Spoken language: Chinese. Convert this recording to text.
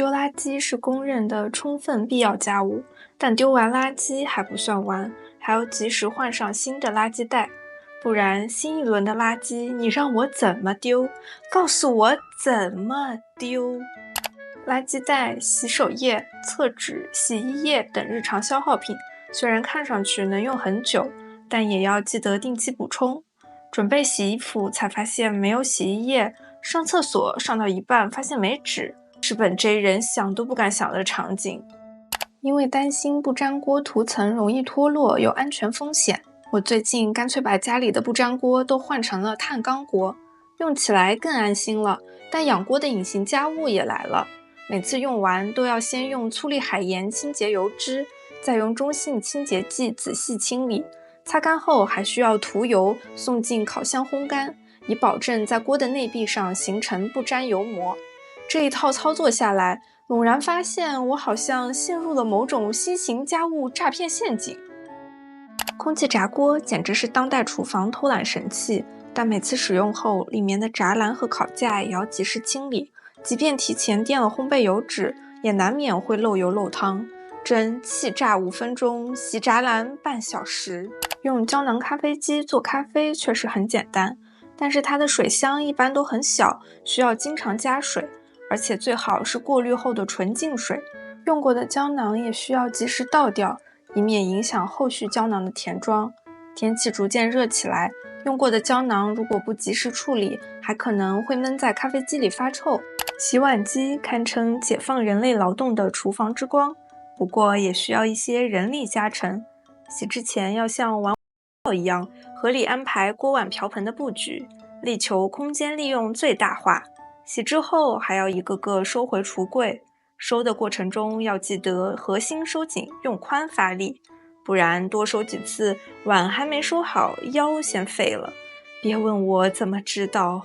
丢垃圾是公认的充分必要家务，但丢完垃圾还不算完，还要及时换上新的垃圾袋，不然新一轮的垃圾你让我怎么丢？告诉我怎么丢？垃圾袋、洗手液、厕纸、洗衣液等日常消耗品，虽然看上去能用很久，但也要记得定期补充。准备洗衣服才发现没有洗衣液，上厕所上到一半发现没纸，是本 J 人想都不敢想的场景。因为担心不粘锅涂层容易脱落，有安全风险，我最近干脆把家里的不粘锅都换成了碳钢锅，用起来更安心了。但养锅的隐形家务也来了，每次用完都要先用粗粒海盐清洁油脂，再用中性清洁剂仔细清理，擦干后还需要涂油送进烤箱烘干，以保证在锅的内壁上形成不粘油膜。这一套操作下来，猛然发现我好像陷入了某种新型家务诈骗陷阱。空气炸锅简直是当代厨房偷懒神器，但每次使用后，里面的栅栏和烤架也要及时清理，即便提前垫了烘焙油纸，也难免会漏油漏汤。蒸气炸5分钟，洗栅栏半小时。用胶囊咖啡机做咖啡确实很简单，但是它的水箱一般都很小，需要经常加水，而且最好是过滤后的纯净水。用过的胶囊也需要及时倒掉，以免影响后续胶囊的填装。天气逐渐热起来，用过的胶囊如果不及时处理，还可能会闷在咖啡机里发臭。洗碗机堪称解放人类劳动的厨房之光，不过也需要一些人力加成。洗之前要像玩一样合理安排锅碗瓢盆的布局，力求空间利用最大化。洗之后还要一个个收回橱柜，收的过程中要记得核心收紧，用髋发力，不然多收几次，碗还没收好，腰先废了。别问我怎么知道。